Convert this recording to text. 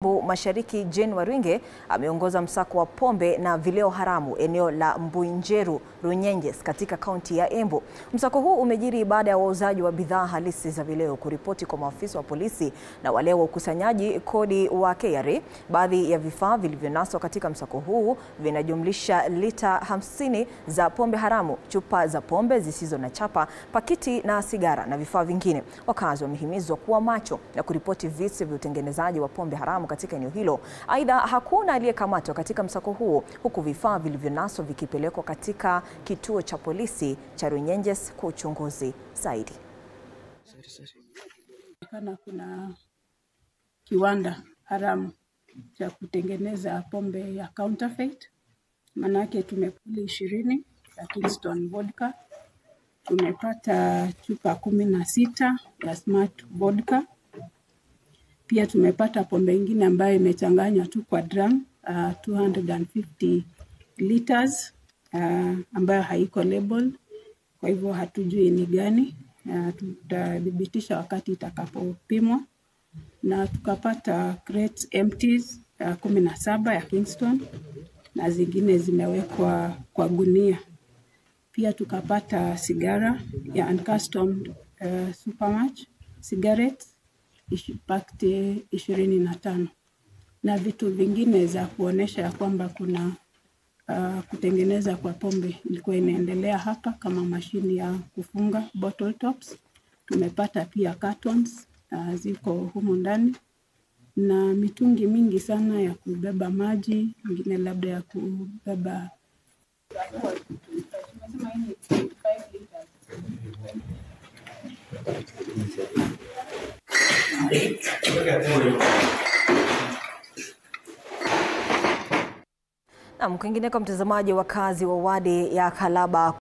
Mashariki Jane Waringe ameongoza msako wa pombe na vileo haramu eneo la Mbuinjeru, Runyenjes katika kaunti ya Embu. Msako huu umejiri baada ya wauzaji wa bidhaa halisi za vileo kuripoti kwa maafisa wa polisi na wale wa ukusanyaji kodi wa KRA. Baadhi ya vifaa vilivyonaswa katika msako huu vinajumlisha lita 50 za pombe haramu, chupa za pombe zisizo na chapa, pakiti na sigara na vifaa vingine. Wakazi wamehimizwa kuwa macho na kuripoti visa vya utengenezaji wa pombe haramu katika eneo hilo. Aidha, hakuna aliyekamatwa katika msako huo, huku vifaa vilivyonaswa vikipelekwa katika kituo cha polisi cha Runyenjes kwa uchunguzi zaidi. Kuna kiwanda haramu cha kutengeneza pombe ya counterfeit. Manake tumepuli 20 ya Kingston vodka. Tumepata chupa 16 ya Smart vodka. Pia tumepata pombe ingine ambayo imechanganywa tu kwa drum 250 liters ambayo haiko label, kwa hivyo hatujui ni gani. Tutadhibitisha wakati itakapopimwa. Na tukapata crates empties 17 ya Kingston na zingine zimewekwa kwa gunia. Pia tukapata sigara ya Uncustomed Supermatch cigarettes pakti 25 na vitu vingine za kuonesha ya kwamba kuna kutengeneza kwa pombe ilikuwa inaendelea hapa, kama mashini ya kufunga bottle tops. Tumepata pia cartons ziko humu ndani na mitungi mingi sana ya kubeba maji, ingine labda ya kubeba na kwingineko, mtazamaji, wakazi wa wadi ya Kalaba